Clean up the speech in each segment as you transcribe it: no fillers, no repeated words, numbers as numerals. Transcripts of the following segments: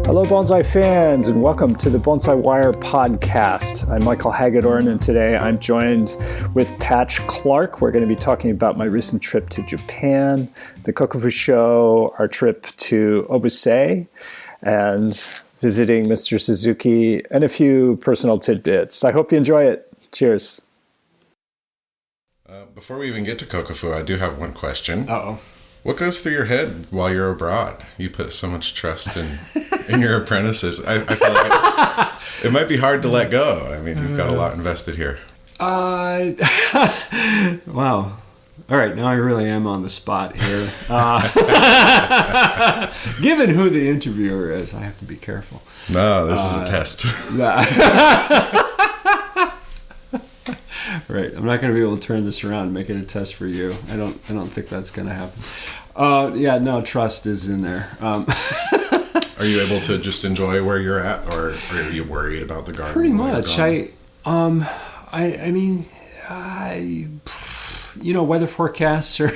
Hello, bonsai fans, and welcome to the Bonsai Wire podcast. I'm Michael Hagedorn, and today I'm joined with Patch Clark. We're going to be talking about my recent trip to Japan, the Kokufu show, our trip to Obuse, and visiting Mr. Suzuki, and a few personal tidbits. I hope you enjoy it. Cheers. Before we even get to Kokufu, I do have one question. Uh-oh. What goes through your head while you're abroad? You put so much trust in your apprentices. I feel like it might be hard to let go. I mean, you've got a lot invested here. Wow. All right, now I really am on the spot here. Given who the interviewer is, I have to be careful. No, this is a test. Right, I'm not going to be able to turn this around and make it a test for you. I don't think that's going to happen. Trust is in there. Are you able to just enjoy where you're at, or are you worried about the garden? Pretty much. Weather forecasts are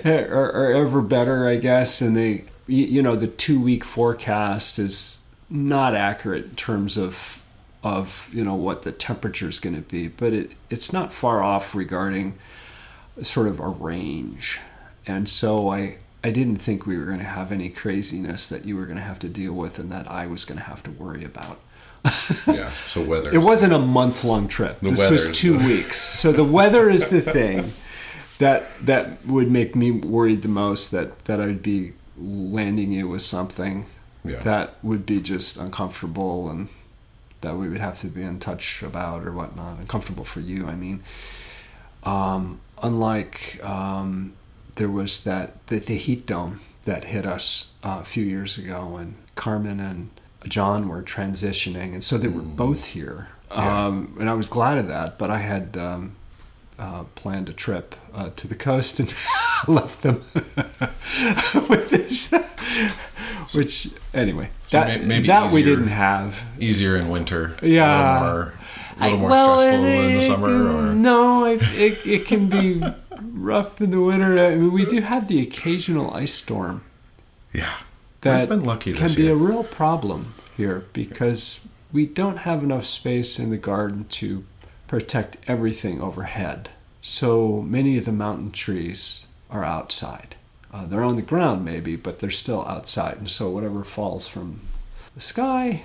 ever better, I guess, and the 2-week forecast is not accurate in terms of what the temperature is going to be, but it's not far off regarding sort of a range. And so I didn't think we were going to have any craziness that you were going to have to deal with and that I was going to have to worry about. Yeah, so weather. It wasn't a month-long trip. This was 2 weeks. So the weather is the thing that would make me worried the most, that I'd be landing you with something that would be just uncomfortable and that we would have to be in touch about or whatnot. Uncomfortable for you, I mean. Unlike there was the heat dome that hit us a few years ago when Carmen and John were transitioning, and so they were both here. And I was glad of that, but I had planned a trip to the coast and left them with this. Which, anyway, maybe that easier, we didn't have. Easier in winter. Yeah. A little more stressful in the summer? Or? No, it can be rough in the winter. I mean, we do have the occasional ice storm. Yeah. That been lucky can this be year. a real problem here because we don't have enough space in the garden to protect everything overhead. So many of the mountain trees are outside. They're on the ground maybe, but they're still outside. And so whatever falls from the sky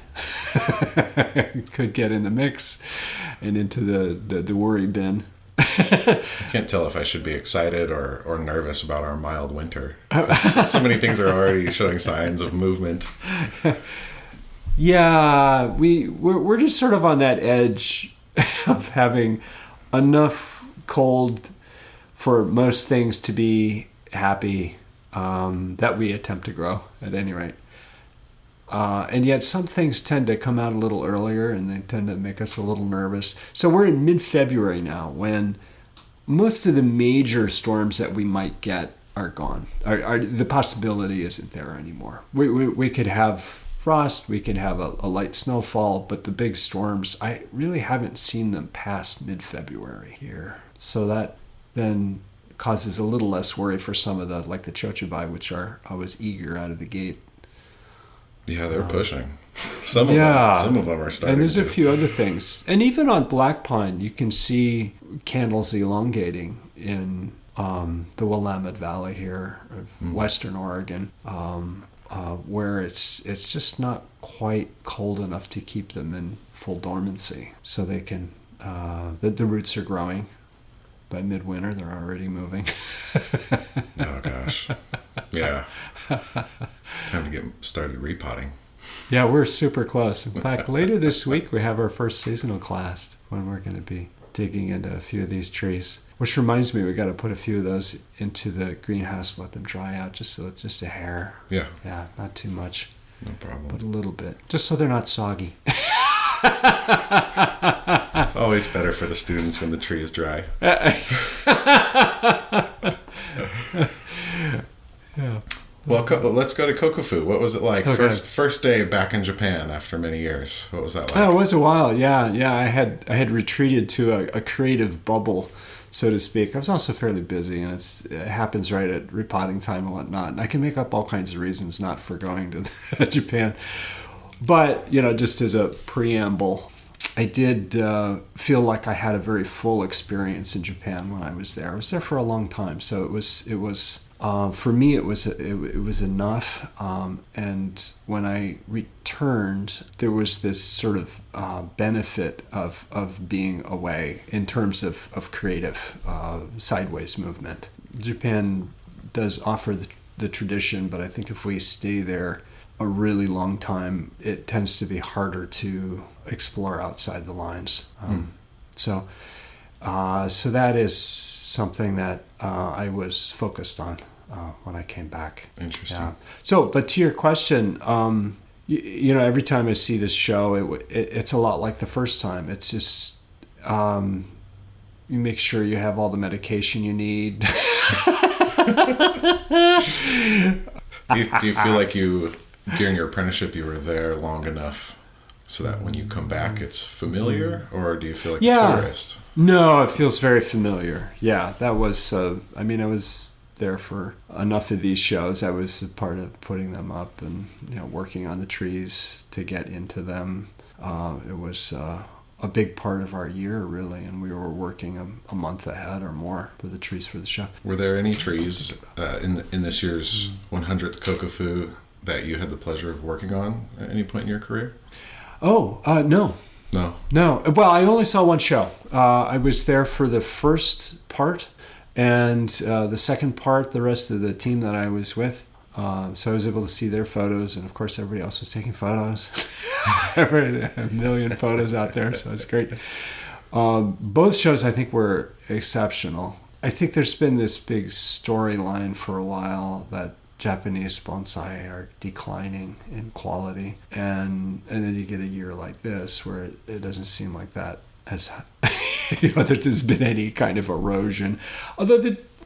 could get in the mix and into the worry bin. I can't tell if I should be excited or nervous about our mild winter. So many things are already showing signs of movement. Yeah, we're just sort of on that edge of having enough cold for most things to be happy that we attempt to grow at any rate. And yet some things tend to come out a little earlier and they tend to make us a little nervous. So we're in mid-February now when most of the major storms that we might get are gone. The possibility isn't there anymore. We could have frost, we can have a light snowfall, but the big storms, I really haven't seen them past mid-February here. So that then causes a little less worry for some of the chochibai, which are always eager out of the gate. Yeah, they're pushing. Some of them are starting. And there's a few other things. And even on black pine, you can see candles elongating in the Willamette Valley here, of western Oregon, where it's just not quite cold enough to keep them in full dormancy. So they can, the roots are growing. By midwinter, they're already moving. Oh, gosh. Yeah. It's time to get started repotting. Yeah, we're super close. In fact, later this week, we have our first seasonal class when we're going to be digging into a few of these trees. Which reminds me, we got to put a few of those into the greenhouse, let them dry out, just a hair. Yeah. Yeah, not too much. No problem. But a little bit. Just so they're not soggy. It's always better for the students when the tree is dry. Yeah. Well, let's go to Kokufu. What was it like? Okay. First day back in Japan after many years. What was that like? Oh, it was a while. Yeah. I had retreated to a creative bubble so to speak. I was also fairly busy, and it happens right at repotting time and whatnot. And I can make up all kinds of reasons not for going to Japan. But, just as a preamble, I did feel like I had a very full experience in Japan when I was there. I was there for a long time, so it was for me it was enough. And when I returned, there was this sort of benefit of being away in terms of creative sideways movement. Japan does offer the tradition, but I think if we stay there a really long time, it tends to be harder to explore outside the lines. So that is something that I was focused on when I came back. Interesting. Yeah. So, but to your question, every time I see this show, it's a lot like the first time. It's just you make sure you have all the medication you need. Do you feel like during your apprenticeship, you were there long enough so that when you come back, it's familiar, or do you feel like a tourist? No, it feels very familiar. Yeah, that was, I was there for enough of these shows. I was a part of putting them up and, working on the trees to get into them. It was a big part of our year, really, and we were working a month ahead or more for the trees for the show. Were there any trees in this year's 100th Kokufu that you had the pleasure of working on at any point in your career? Oh, no. No. Well, I only saw one show. I was there for the first part, and the second part, the rest of the team that I was with. So I was able to see their photos, and of course everybody else was taking photos. A million photos out there, so it's great. Both shows, I think, were exceptional. I think there's been this big storyline for a while that Japanese bonsai are declining in quality, and then you get a year like this where it doesn't seem like that has that there's been any kind of erosion, although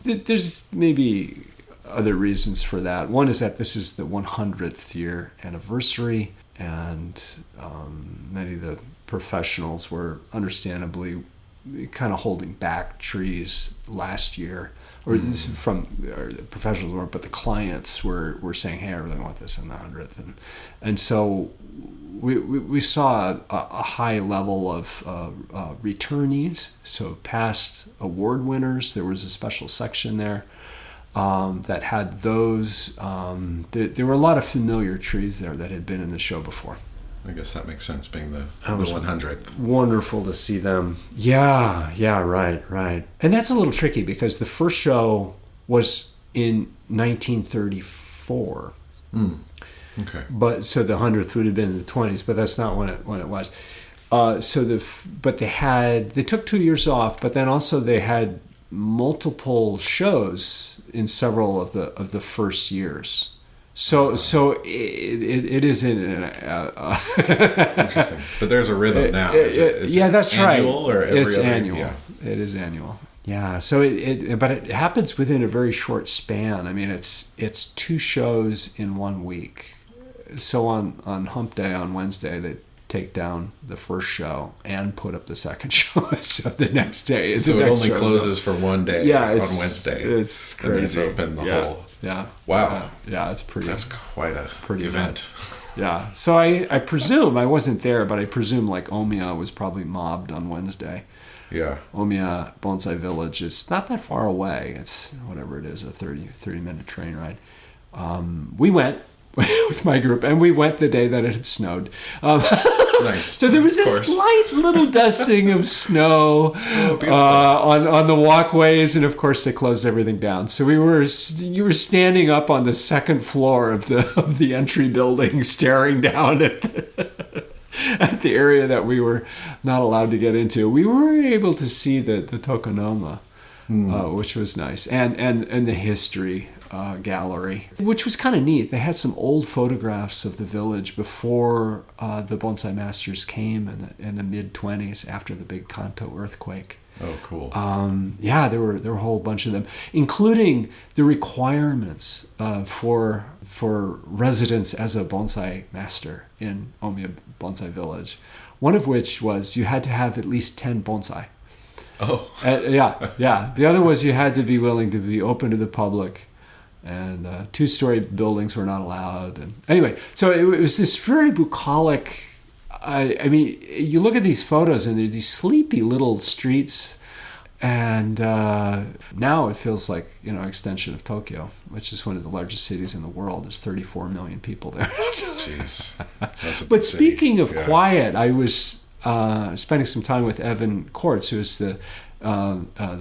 there's maybe other reasons for that. One is that this is the 100th year anniversary, and many of the professionals were understandably kind of holding back trees last year. Or this is from the professionals weren't, but the clients were saying, "Hey, I really want this in the 100th," and so we saw a high level of returnees. So past award winners, there was a special section there that had those. There were a lot of familiar trees there that had been in the show before. I guess that makes sense, being the 100th. Wonderful to see them. Yeah, right. And that's a little tricky because the first show was in 1934. Okay. But so the 100th would have been in the 20s, but that's not when it was. But they took 2 years off, but then also they had multiple shows in several of the first years. So it is in interesting. But there's a rhythm now. That's annual right. Or every it's other, annual. Yeah. It is annual. Yeah. So but it happens within a very short span. I mean, it's 2 shows in 1 week. So on Hump Day on Wednesday, they take down the first show and put up the second show. So the next day, so it only closes for 1 day. On Wednesday. It's crazy. And it's open the whole. Yeah. Wow. That's pretty. That's quite a pretty event. Yeah. So I presume, I wasn't there, but I presume like Omiya was probably mobbed on Wednesday. Yeah. Omiya Bonsai Village is not that far away. It's whatever it is, a 30-minute train ride. We went with my group, and we went the day that it had snowed. Nice. So there was this slight little dusting of snow on the walkways, and of course they closed everything down. So you were standing up on the second floor of the entry building, staring down at the area that we were not allowed to get into. We were able to see the Tokonoma, which was nice, and the history gallery, which was kind of neat. They had some old photographs of the village before the bonsai masters came in the mid-20s after the big Kanto earthquake. Oh, cool. There were a whole bunch of them, including the requirements for residence as a bonsai master in Omiya Bonsai Village. One of which was you had to have at least 10 bonsai. Oh. Yeah. The other was you had to be willing to be open to the public, and 2-story buildings were not allowed. And anyway, so it was this very bucolic. I mean, you look at these photos, and they're these sleepy little streets. And now it feels like, an extension of Tokyo, which is one of the largest cities in the world. There's 34 million people there. Jeez. But speaking of quiet, I was spending some time with Evan Kortz, who is the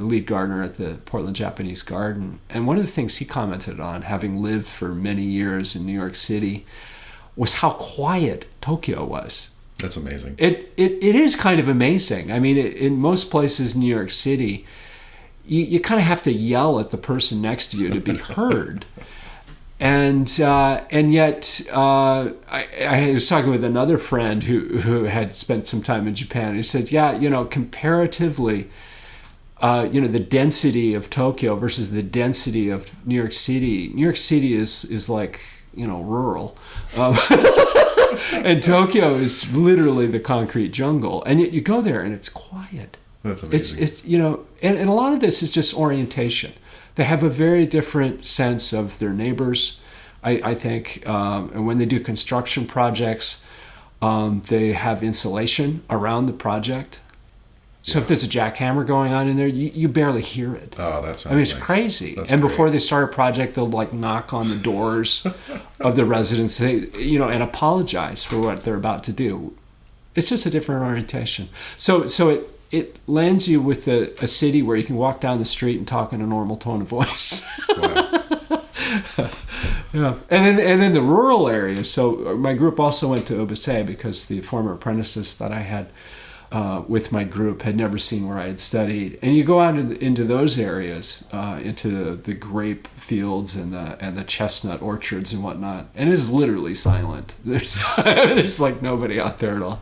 lead gardener at the Portland Japanese Garden. And one of the things he commented on, having lived for many years in New York City, was how quiet Tokyo was. That's amazing. It is kind of amazing. I mean, in most places in New York City, you kind of have to yell at the person next to you to be heard. And yet, I was talking with another friend who had spent some time in Japan. And he said, comparatively, the density of Tokyo versus the density of New York City. New York City is like, rural. And Tokyo is literally the concrete jungle. And yet you go there and it's quiet. That's amazing. It's and a lot of this is just orientation. They have a very different sense of their neighbors, I think. And when they do construction projects, they have insulation around the project. So if there's a jackhammer going on in there, you barely hear it. Oh, that's nice. I mean, it's crazy. That's and great. Before they start a project, they'll knock on the doors of the residents, and apologize for what they're about to do. It's just a different orientation. So it lands you with a city where you can walk down the street and talk in a normal tone of voice. Wow. Yeah, and then the rural areas. So my group also went to Obuse because the former apprentices that I had with my group had never seen where I had studied. And you go out into those areas, into the grape fields and the chestnut orchards and whatnot, and it is literally silent. There's nobody out there at all.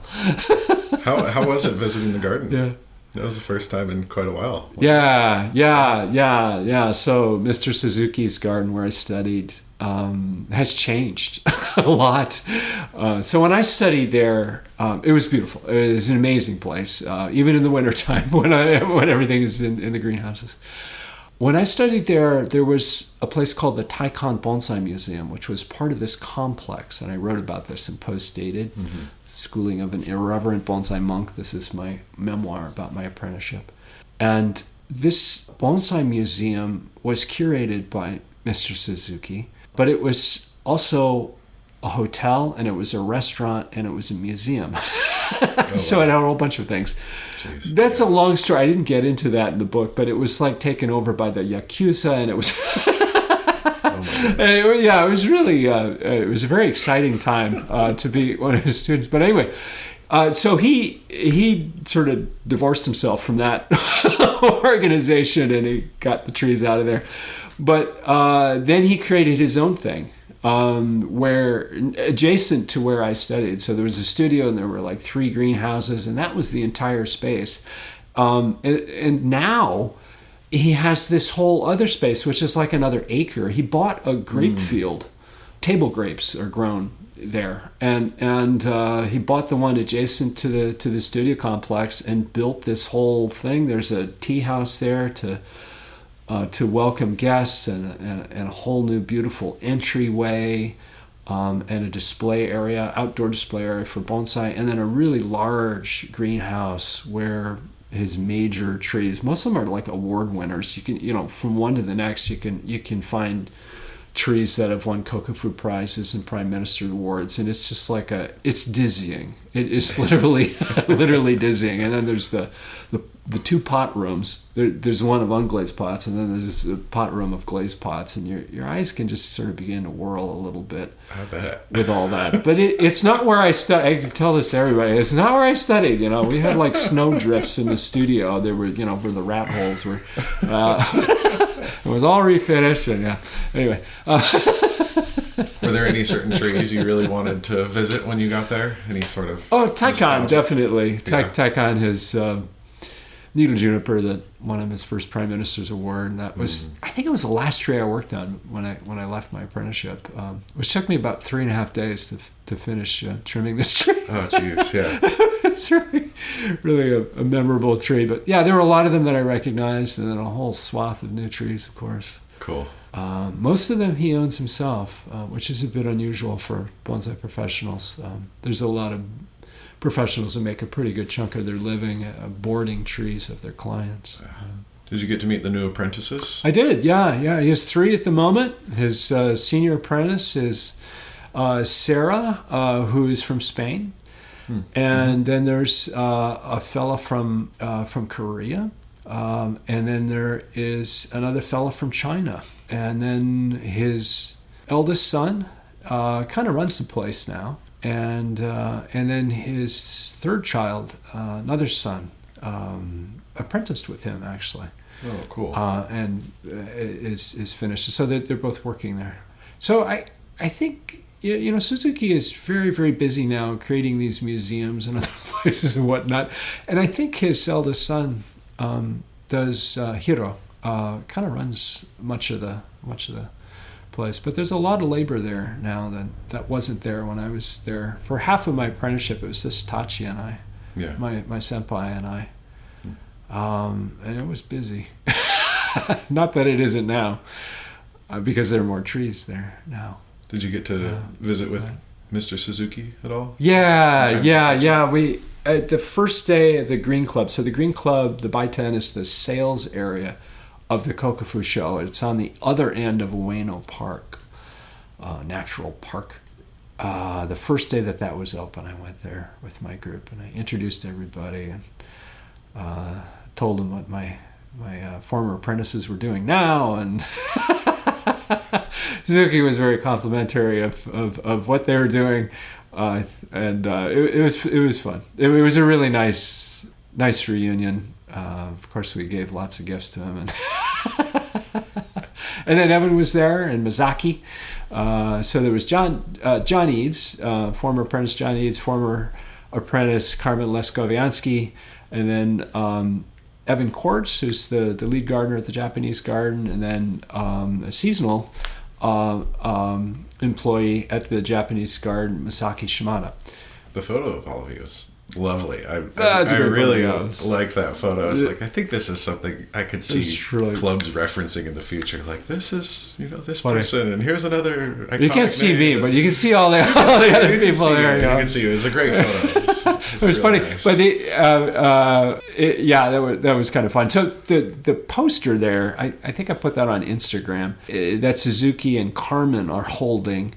How was it visiting the garden? Yeah. That was the first time in quite a while. Yeah. So Mr. Suzuki's garden where I studied has changed a lot. So when I studied there, it was beautiful. It was an amazing place, even in the wintertime when everything is in the greenhouses. When I studied there was a place called the Taikon Bonsai Museum, which was part of this complex, and I wrote about this in Post-Dated. Mm-hmm. Schooling of an Irreverent Bonsai Monk. This is my memoir about my apprenticeship. And this bonsai museum was curated by Mr. Suzuki, but it was also a hotel, and it was a restaurant, and it was a museum. So it had a whole bunch of things. Jeez. That's a long story. I didn't get into that in the book, but it was taken over by the Yakuza, and it was... it was really it was a very exciting time to be one of his students. But anyway, so he sort of divorced himself from that organization, and he got the trees out of there. But then he created his own thing, where adjacent to where I studied. So there was a studio, and there were 3 greenhouses, and that was the entire space. And now he has this whole other space, which is like another acre. He bought a grape field. Table grapes are grown there, and he bought the one adjacent to the studio complex and built this whole thing. There's a tea house there to welcome guests, and a whole new beautiful entryway, and a display area, outdoor display area for bonsai, and then a really large greenhouse where his major trees, most of them are award winners. You can, from one to the next, you can find trees that have won Kokufu prizes and Prime Minister awards, and it's just it's dizzying. It is literally dizzying. And then there's the 2 pot rooms. There's one of unglazed pots, and then there's a pot room of glazed pots, and your eyes can just sort of begin to whirl a little bit. I bet. With all that. But it's not where I studied. I can tell this to everybody. It's not where I studied. We had snow drifts in the studio. There were, where the rat holes were. It was all refinished, and yeah. Anyway. Were there any certain trees you really wanted to visit when you got there? Any sort of... Oh, Taikon, nostalgia? Definitely. Yeah. Taikon has needle juniper that won him his first Prime Minister's award, and that was, I think it was the last tree I worked on when I left my apprenticeship, which took me about 3.5 days to finish trimming this tree. Oh, jeez, yeah. It's really a memorable tree. But yeah, there were a lot of them that I recognized, and then a whole swath of new trees, of course. Cool. Most of them he owns himself, which is a bit unusual for bonsai professionals. There's a lot of professionals who make a pretty good chunk of their living boarding trees of their clients. Did you get to meet the new apprentices? I did, yeah. He has 3 at the moment. His senior apprentice is Sarah, who is from Spain. And then there's a fella from Korea. And then there is another fella from China. And then his eldest son kind of runs the place now. And then his third child, another son, apprenticed with him actually. Oh, cool. And is finished. So they're both working there. So I think, Suzuki is very, very busy now creating these museums and other places and whatnot. And I think his eldest son does, Hiro, kind of runs much of the place. But there's a lot of labor there now that wasn't there when I was there. For half of my apprenticeship, it was just Tachi and I, my senpai and I. And it was busy. Not that it isn't now, because there are more trees there now. Did you get to visit with Mr. Suzuki at all? Yeah. We the first day of the Green Club. So the Green Club, the Baiten, is the sales area of the Kokufu show. It's on the other end of Ueno Park, Natural Park. The first day that was open, I went there with my group and I introduced everybody and told them what my former apprentices were doing now, and Suzuki was very complimentary of what they were doing, and it was fun. It was a really nice reunion. Of course, we gave lots of gifts to him, and then Evan was there and Mizaki. So there was John Eads, former apprentice John Eads, former apprentice Carmen Leskoviansky, and then Evan Quartz, who's the lead gardener at the Japanese garden, and then a seasonal employee at the Japanese garden, Masaki Shimada. The photo of all of you is lovely. I really like that photo. It's like, I think this is something I could see really clubs referencing in the future. Like, this is, this funny. person, and here's anher iconic You can't see name. me, but you can see all the other people there. You can see it. It was a great photo. It was funny, nice. but that was kind of fun. So the poster there, I think I put that on Instagram. That Suzuki and Carmen are holding.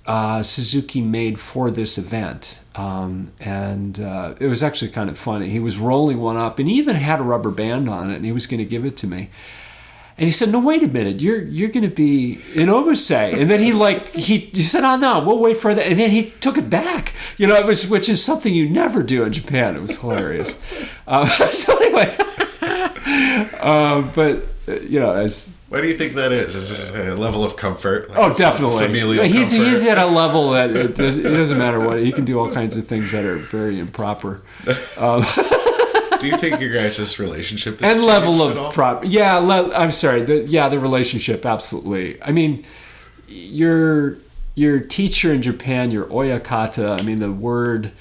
Suzuki made for this event, and it was actually kind of funny. He was rolling one up, and he even had a rubber band on it, and he was going to give it to me. And he said, "No, wait a minute, you're going to be in Obuse." And then he said, "Oh no, we'll wait for that." And then he took it back. Which is something you never do in Japan. It was hilarious. So anyway, but as why do you think that is? Is this a level of comfort? Definitely. Familial he's comfort? at a level that it doesn't matter what. He can do all kinds of things that are very improper. Do you think your guys' relationship has and level changed at of all? prop? Yeah, I'm sorry. The relationship, absolutely. I mean, your teacher in Japan, your oyakata. I mean, the word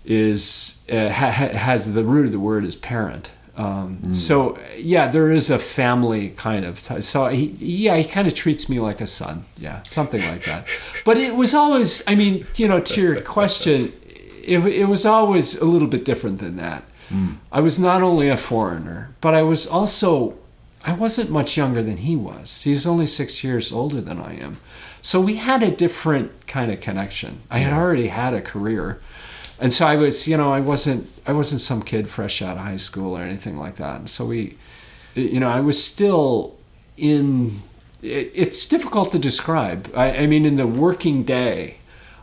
is has the root of the word is parent. So yeah, there is a family kind of so he kind of treats me like a son, something like that. But it was always, I mean, to your question, it was always a little bit different than that. I was not only a foreigner, but I wasn't much younger than he was. He's only 6 years older than I am, so we had a different kind of connection. I had already had a career. And so I was, I wasn't some kid fresh out of high school or anything like that. And so I was still in. It's difficult to describe. I mean, in the working day,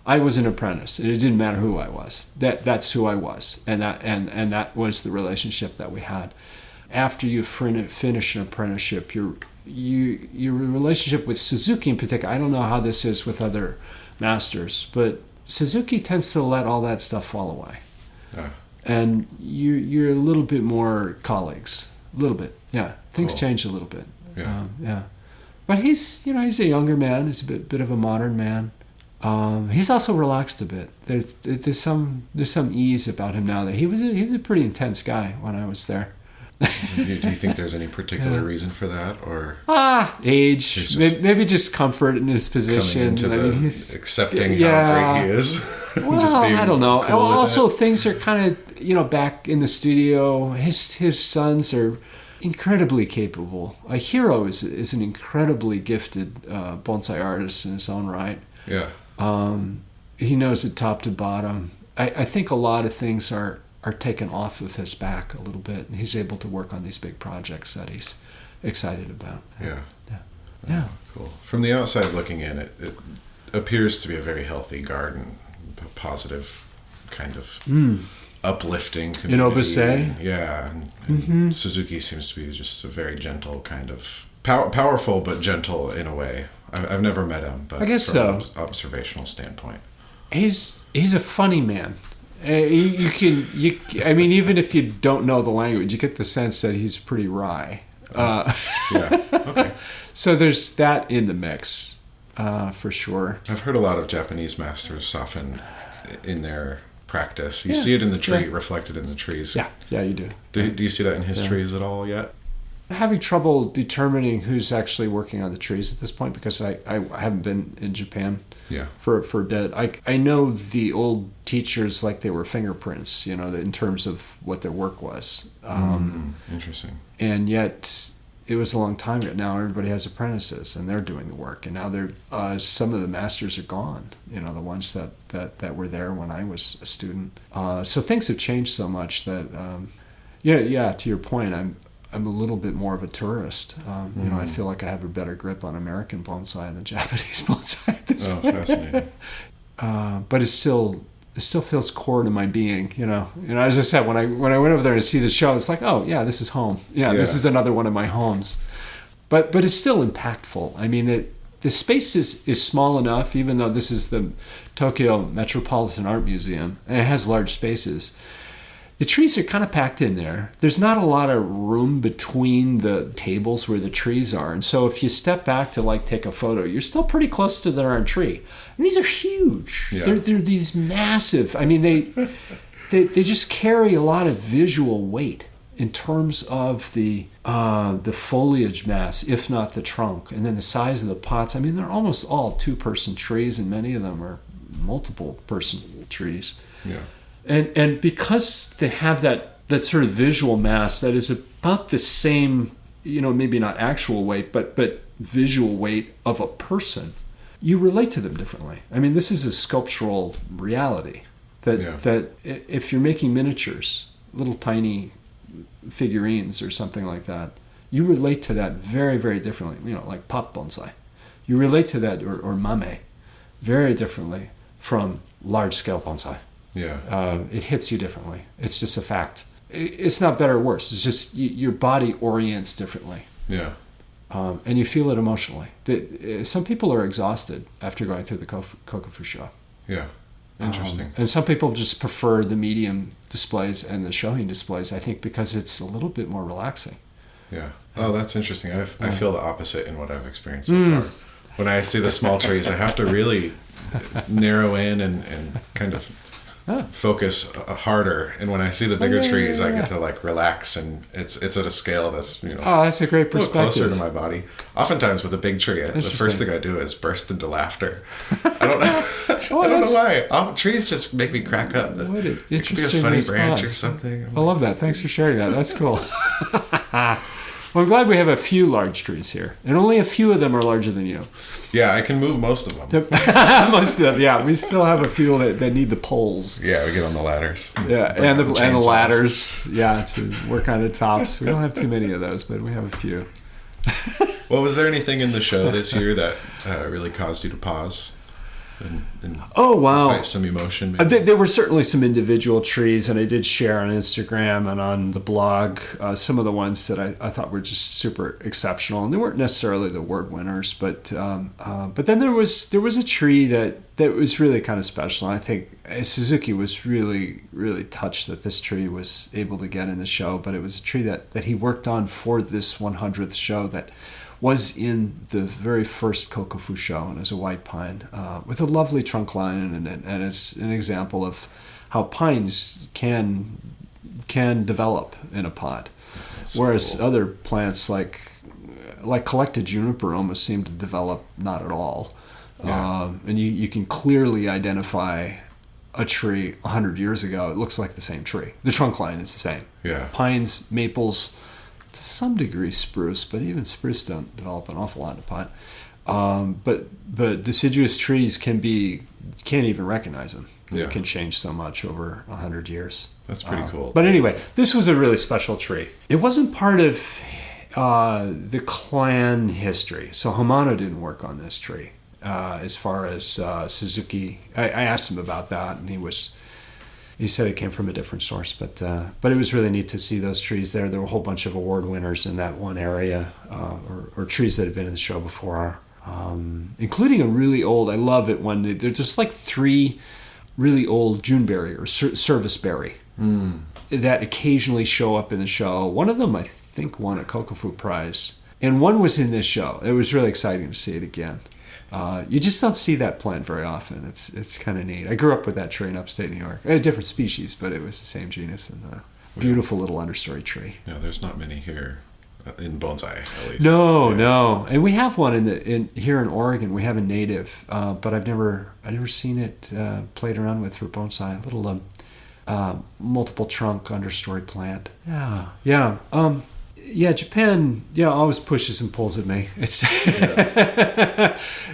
I was an apprentice, and it didn't matter who I was. That's who I was, and that was the relationship that we had. After you finish an apprenticeship, your relationship with Suzuki in particular. I don't know how this is with other masters, but Suzuki tends to let all that stuff fall away. And you're a little bit more colleagues. A little bit. Yeah. Things change a little bit. Yeah. But he's a younger man. He's a bit of a modern man. He's also relaxed a bit. There's some ease about him now. That he was a pretty intense guy when I was there. Do you think there's any particular reason for that, or age? Maybe just comfort in his position. He's accepting how great he is. Well, just being I don't know. Cool also, things are kind of back in the studio. His sons are incredibly capable. Hiro is an incredibly gifted bonsai artist in his own right. Yeah. He knows it top to bottom. I think a lot of things are taken off of his back a little bit, and he's able to work on these big projects that he's excited about. Yeah. Cool. From the outside looking in, it appears to be a very healthy garden, a positive kind of uplifting community. In Obuse? Yeah. And Suzuki seems to be just a very gentle kind of powerful, but gentle in a way. I've never met him, but I guess from an so. Observational standpoint, He's a funny man. I mean, even if you don't know the language, you get the sense that he's pretty wry. Okay. So there's that in the mix, for sure. I've heard a lot of Japanese masters soften in their practice. You see it in the tree, reflected in the trees. Yeah, you do. Do you see that in his trees at all yet? Having trouble determining who's actually working on the trees at this point because I haven't been in Japan for a bit. I know the old teachers like they were fingerprints, in terms of what their work was. Interesting. And yet it was a long time ago. Now everybody has apprentices and they're doing the work. And now some of the masters are gone, the ones that were there when I was a student. So things have changed so much that, to your point, I'm a little bit more of a tourist. I feel like I have a better grip on American bonsai than Japanese bonsai at this point. Fascinating. But it still feels core to my being. As I said, when I went over there to see the show, it's like, oh yeah, this is home. Yeah, this is another one of my homes. But it's still impactful. I mean, the space is small enough, even though this is the Tokyo Metropolitan Art Museum, and it has large spaces. The trees are kind of packed in there. There's not a lot of room between the tables where the trees are. And so if you step back to take a photo, you're still pretty close to the darn tree. And these are huge. Yeah. They're these massive. I mean, they just carry a lot of visual weight in terms of the foliage mass, if not the trunk. And then the size of the pots. I mean, they're almost all two-person trees, and many of them are multiple-person trees. Yeah. And because they have that sort of visual mass that is about the same, maybe not actual weight, but visual weight of a person, you relate to them differently. I mean, this is a sculptural reality that if you're making miniatures, little tiny figurines or something like that, you relate to that very, very differently. Like pop bonsai. You relate to that or mame very differently from large-scale bonsai. Yeah. It hits you differently. It's just a fact. It's not better or worse. It's just your body orients differently. Yeah. And you feel it emotionally. Some people are exhausted after going through the Kokufu show. Yeah. Interesting. And some people just prefer the medium displays and the shohin displays, I think, because it's a little bit more relaxing. Yeah. Oh, that's interesting. I feel the opposite in what I've experienced so far. When I see the small trees, I have to really narrow in and kind of focus harder, and when I see the bigger trees, I get to relax, and it's at a scale that's that's a great perspective, closer to my body. Oftentimes with a big tree, the first thing I do is burst into laughter. I don't know why. Trees just make me crack up. It could be a funny branch or something. I love that. Thanks for sharing that. That's cool. Well, I'm glad we have a few large trees here, and only a few of them are larger than you. Yeah, I can move most of them. Most of them, yeah. We still have a few that need the poles. Yeah, we get on the ladders. Yeah, and the ladders. Yeah, to work on the tops. We don't have too many of those, but we have a few. Well, was there anything in the show this year that really caused you to pause? And oh, wow. Incite some emotion, maybe? There were certainly some individual trees, and I did share on Instagram and on the blog some of the ones that I thought were just super exceptional. And they weren't necessarily the award winners, but then there was a tree that was really kind of special. And I think Suzuki was really, really touched that this tree was able to get in the show, but it was a tree that he worked on for this 100th show that was in the very first Kokufu show, and is a white pine with a lovely trunk line, and it's an example of how pines can develop in a pot, whereas cool. other plants like collected juniper almost seem to develop not at all. Yeah. And you can clearly identify a tree 100 years ago. It looks like the same tree. The trunk line is the same. Yeah. Pines, maples, to some degree spruce, but even spruce don't develop an awful lot in a pot. But deciduous trees can't even recognize them. Yeah. It can change so much over 100 years. That's pretty cool. But anyway, this was a really special tree. It wasn't part of the clan history, so Hamano didn't work on this tree. As far as Suzuki, I asked him about that, and he said it came from a different source. But it was really neat to see those trees there. There were a whole bunch of award winners in that one area, or trees that had been in the show before, including a really old. I love it when they're just like 3 really old Juneberry or serviceberry that occasionally show up in the show. One of them, I think, won a Kokufu prize, and one was in this show. It was really exciting to see it again. You just don't see that plant very often. It's kind of neat. I grew up with that tree in upstate New York. A different species, but it was the same genus, and a beautiful little understory tree. Yeah, there's not many here in bonsai, at least. No, and we have one here in Oregon. We have a native, but I've never seen it played around with for bonsai. A little multiple trunk understory plant. Yeah, Japan, always pushes and pulls at me. It's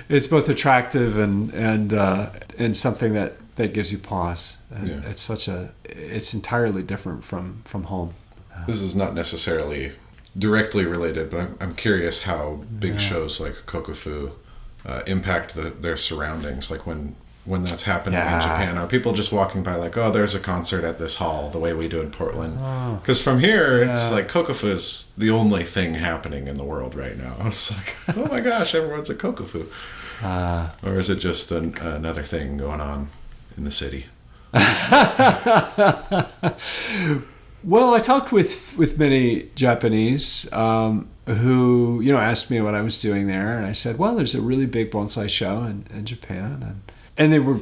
it's both attractive and something that gives you pause. Yeah. It's entirely different from home. This is not necessarily directly related, but I'm curious how big shows like Kokufu impact their surroundings. Like when that's happening in Japan, are people just walking by like, oh, there's a concert at this hall, the way we do in Portland? Because from here, it's like Kokufu is the only thing happening in the world right now. It's like, oh my gosh, everyone's at Kokufu. Or is it just another thing going on in the city? Well, I talked with many Japanese who asked me what I was doing there, and I said, well, there's a really big bonsai show in Japan, and they were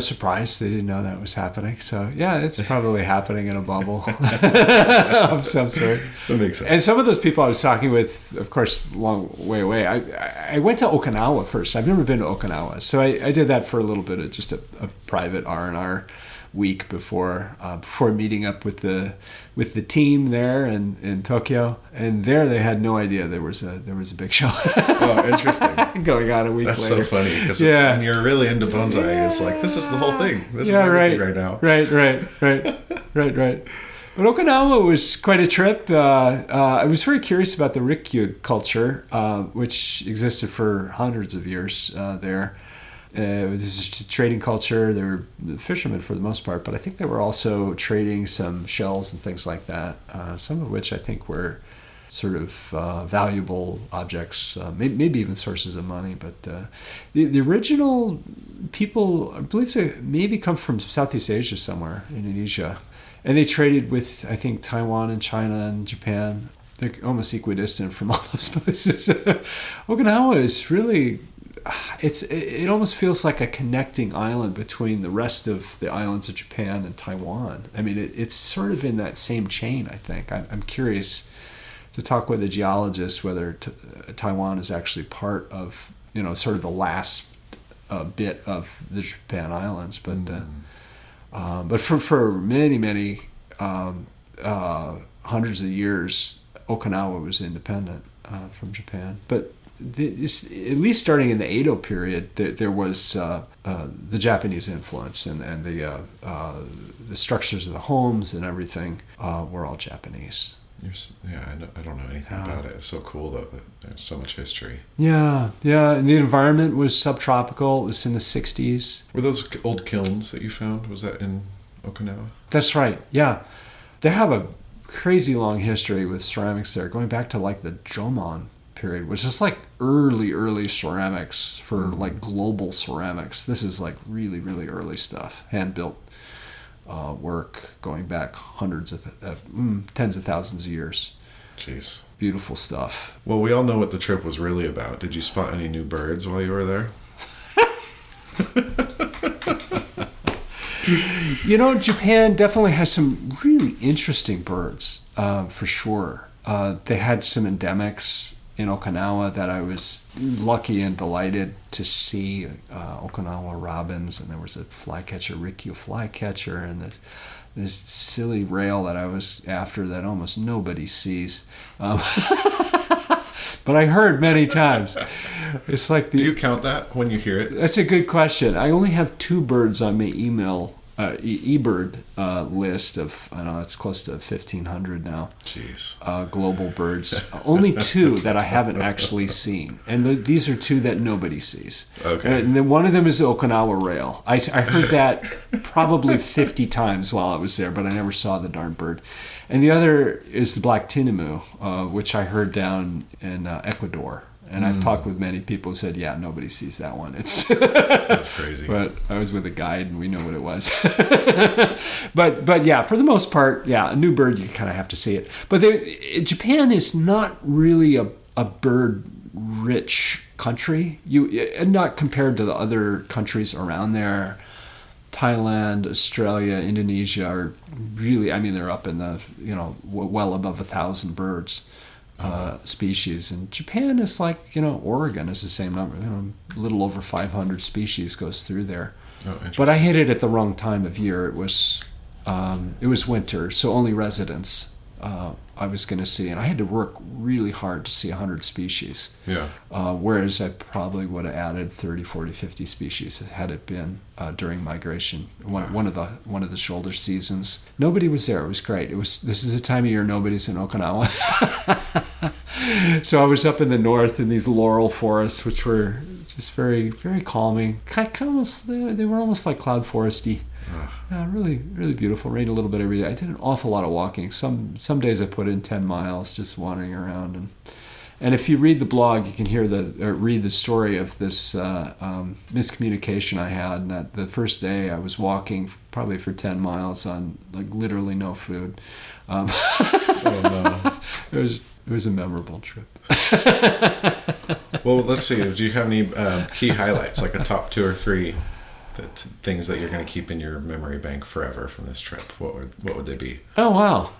surprised. They didn't know that was happening. So yeah, it's probably happening in a bubble of some sort. That makes sense. And some of those people I was talking with, of course, long way away. I went to Okinawa first. I've never been to Okinawa, so I did that for a little bit of just a private R&R week before meeting up with the team there in Tokyo, and there they had no idea there was a big show. Oh, interesting. Going on a week That's later. so funny because when you're really into bonsai, it's like this is the whole thing. This is everything right now. Right. But Okinawa was quite a trip. I was very curious about the Rikyu culture, which existed for hundreds of years there. This is a trading culture. They were fishermen for the most part, but I think they were also trading some shells and things like that, some of which I think were sort of valuable objects, maybe even sources of money. But the original people, I believe they maybe come from Southeast Asia somewhere, Indonesia, and they traded with, I think, Taiwan and China and Japan. They're almost equidistant from all those places. Okinawa is really... It almost feels like a connecting island between the rest of the islands of Japan and Taiwan. I mean, it's sort of in that same chain, I think. I'm curious to talk with a geologist whether Taiwan is actually part of, sort of the last bit of the Japan Islands. But for many hundreds of years, Okinawa was independent from Japan. But at least starting in the Edo period, there was the Japanese influence, and the structures of the homes and everything were all Japanese. I don't know anything about it. It's so cool though that there's so much history. Yeah, and the environment was subtropical. It was in the 60s. Were those old kilns that you found? Was that in Okinawa? That's right. Yeah, they have a crazy long history with ceramics there, going back to like the Jomon period, which is like early ceramics for like global ceramics. This is like really early stuff, hand built work going back tens of thousands of years. Jeez. Beautiful stuff. Well, we all know what the trip was really about. Did you spot any new birds while you were there? Japan definitely has some really interesting birds, for sure. They had some endemics in Okinawa that I was lucky and delighted to see. Okinawa robins, and there was a flycatcher, Rikyu flycatcher, and this silly rail that I was after that almost nobody sees. But I heard many times. It's like Do you count that when you hear it? That's a good question. I only have 2 birds on my email eBird list of, I don't know, it's close to 1,500 now. Jeez. Global birds. Only 2 that I haven't actually seen. And these are 2 that nobody sees. Okay. And then one of them is the Okinawa rail. I heard that probably 50 times while I was there, but I never saw the darn bird. And the other is the black tinamou, which I heard down in Ecuador. And I've talked with many people who said, yeah, nobody sees that one. That's crazy. But I was with a guide and we know what it was. but yeah, for the most part, yeah, a new bird, you kind of have to see it. But Japan is not really a bird-rich country. Not compared to the other countries around there. Thailand, Australia, Indonesia are really, they're up in the, well above 1,000 birds. Species, and Japan is like Oregon is the same number. A little over 500 species goes through there. But I hit it at the wrong time of year. It was winter, so only residents I was going to see, and I had to work really hard to see 100 species. Yeah. Whereas I probably would have added 30, 40, 50 species had it been during migration. One of the shoulder seasons. Nobody was there. It was great. This is the time of year nobody's in Okinawa. So I was up in the north in these laurel forests, which were just very, very calming. They were almost like cloud foresty. Yeah, really, really beautiful. Rained a little bit every day. I did an awful lot of walking. Some days I put in 10 miles just wandering around. And if you read the blog, you can read the story of this miscommunication I had. And that the first day I was walking probably for 10 miles on like literally no food. Oh no! It was a memorable trip. Well, let's see. Do you have any key highlights, like a top 2 or 3? Things that you're going to keep in your memory bank forever from this trip? What would they be? Oh wow!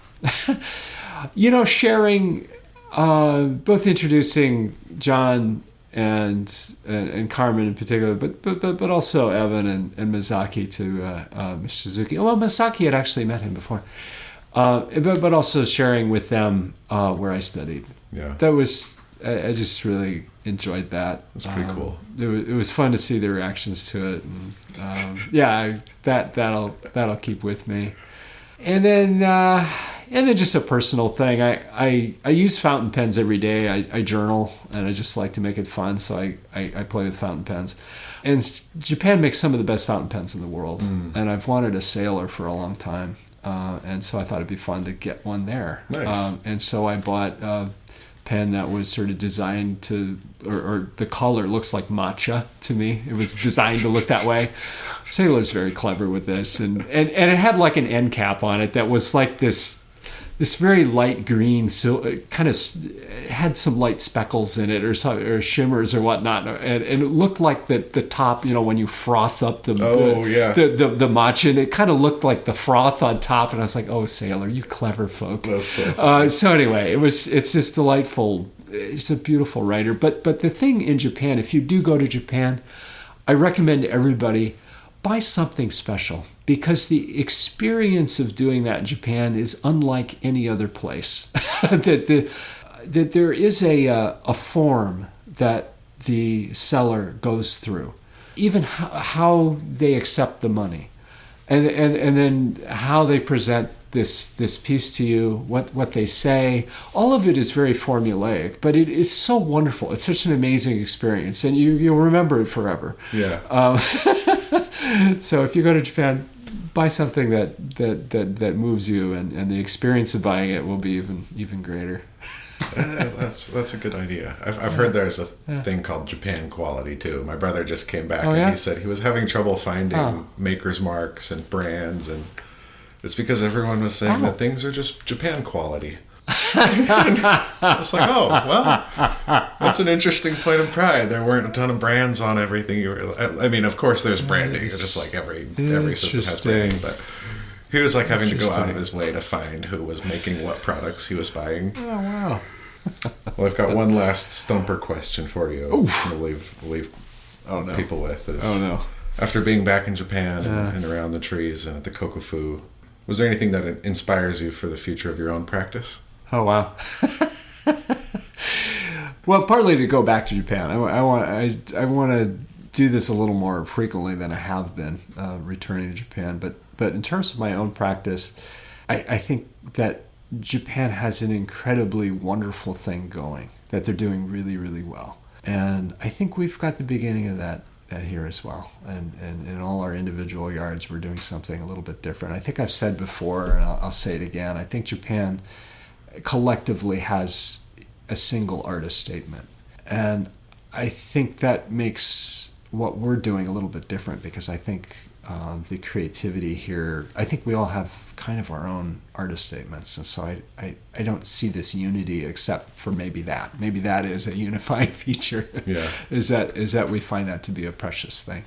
Sharing, both introducing John and Carmen in particular, but also Evan and Misaki to Mr. Suzuki. Well, Misaki had actually met him before, but also sharing with them where I studied. Yeah, that was. I just really enjoyed that. That's pretty cool. It was fun to see the reactions to it, and that'll keep with me. And then just a personal thing. I use fountain pens every day. I journal, and I just like to make it fun. So I play with fountain pens. And Japan makes some of the best fountain pens in the world. And I've wanted a Sailor for a long time, and so I thought it'd be fun to get one there. Nice. And so I bought pen that was sort of designed to, or the color looks like matcha to me. It was designed to look that way. Sailor's very clever with this, and it had like an end cap on it that was like this very light green, so it kind of had some light speckles in it or shimmers or whatnot, and it looked like the top, when you froth up the matcha, and it kind of looked like the froth on top, and I was like, oh, Sailor, you clever folk. That's so funny. So anyway, it's just delightful. It's a beautiful writer, but the thing in Japan, if you do go to Japan, I recommend everybody buy something special, because the experience of doing that in Japan is unlike any other place. that there is a form that the seller goes through, even how they accept the money, and then how they present this piece to you, what they say. All of it is very formulaic, but it is so wonderful. It's such an amazing experience, and you'll remember it forever. Yeah. So if you go to Japan, buy something that moves you, and the experience of buying it will be even greater. That's a good idea. I've heard there's a thing called Japan quality too. My brother just came back and he said he was having trouble finding maker's marks and brands, and it's because everyone was saying that things are just Japan quality. I was like, oh, well, that's an interesting point of pride. There weren't a ton of brands on everything. I mean, of course, there's branding. It's just like every system has branding. But he was like having to go out of his way to find who was making what products he was buying. Oh, wow. Well, I've got one last stumper question for you. We'll leave people with. After being back in Japan and around the trees and at the Kokufu, was there anything that inspires you for the future of your own practice? Oh, wow. Well, partly to go back to Japan. I want to do this a little more frequently than I have been, returning to Japan. But in terms of my own practice, I think that Japan has an incredibly wonderful thing going, that they're doing really, really well. And I think we've got the beginning of that here as well. And in all our individual yards, we're doing something a little bit different. I think I've said before, and I'll say it again, I think Japan collectively has a single artist statement. And I think that makes what we're doing a little bit different, because I think the creativity here, I think we all have kind of our own artist statements. And so I don't see this unity except for maybe that. Maybe that is a unifying feature. Yeah. is that we find that to be a precious thing.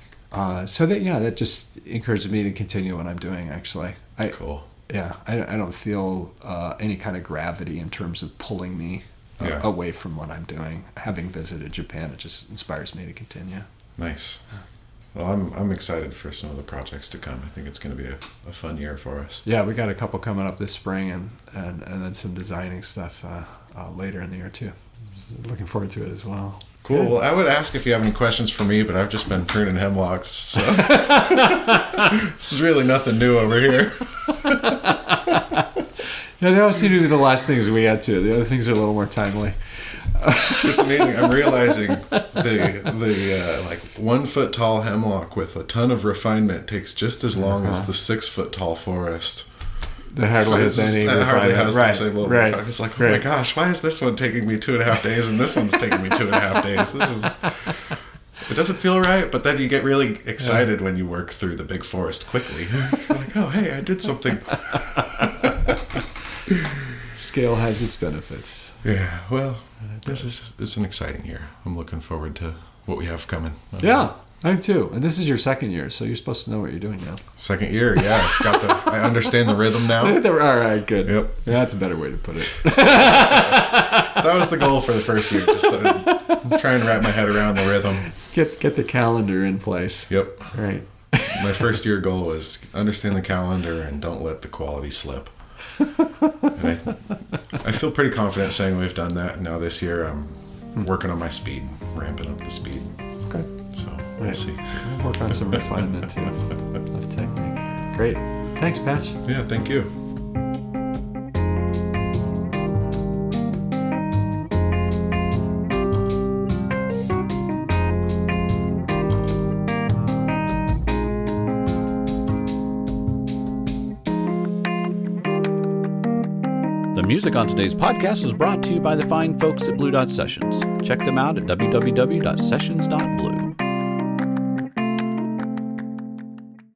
So that just encourages me to continue what I'm doing, actually. Cool. Yeah, I don't feel any kind of gravity in terms of pulling me away from what I'm doing. Having visited Japan, it just inspires me to continue. Nice. Well, I'm excited for some of the projects to come. I think it's going to be a fun year for us. Yeah, we got a couple coming up this spring, and then some designing stuff later in the year too. So looking forward to it as well. Cool. Well, I would ask if you have any questions for me, but I've just been pruning hemlocks, so this is really nothing new over here. Yeah, they always seem to be the last things we get to. The other things are a little more timely. It's amazing. I'm realizing the like 1 foot tall hemlock with a ton of refinement takes just as long as the 6 foot tall forest. That hardly has any refinement. The same level of refinement. It's like, oh my gosh, why is this one taking me 2.5 days and this one's taking me 2.5 days? It doesn't feel right, but then you get really excited when you work through the big forest quickly. You're like, oh, hey, I did something. Scale has its benefits. Yeah, well, this is an exciting year. I'm looking forward to what we have coming. Yeah, I am too. And this is your second year, so you're supposed to know what you're doing now. Second year, yeah. I understand the rhythm now. All right, good. Yep. Yeah, that's a better way to put it. That was the goal for the first year, just to try and wrap my head around the rhythm. Get the calendar in place. Yep. Right. My first year goal was understand the calendar and don't let the quality slip. And I feel pretty confident saying we've done that. Now this year I'm working on my speed, ramping up the speed. Okay. So we'll see. We'll work on some refinement too of technique. Great. Thanks, Patch. Yeah, thank you. The music on today's podcast is brought to you by the fine folks at Blue Dot Sessions. Check them out at www.sessions.blue.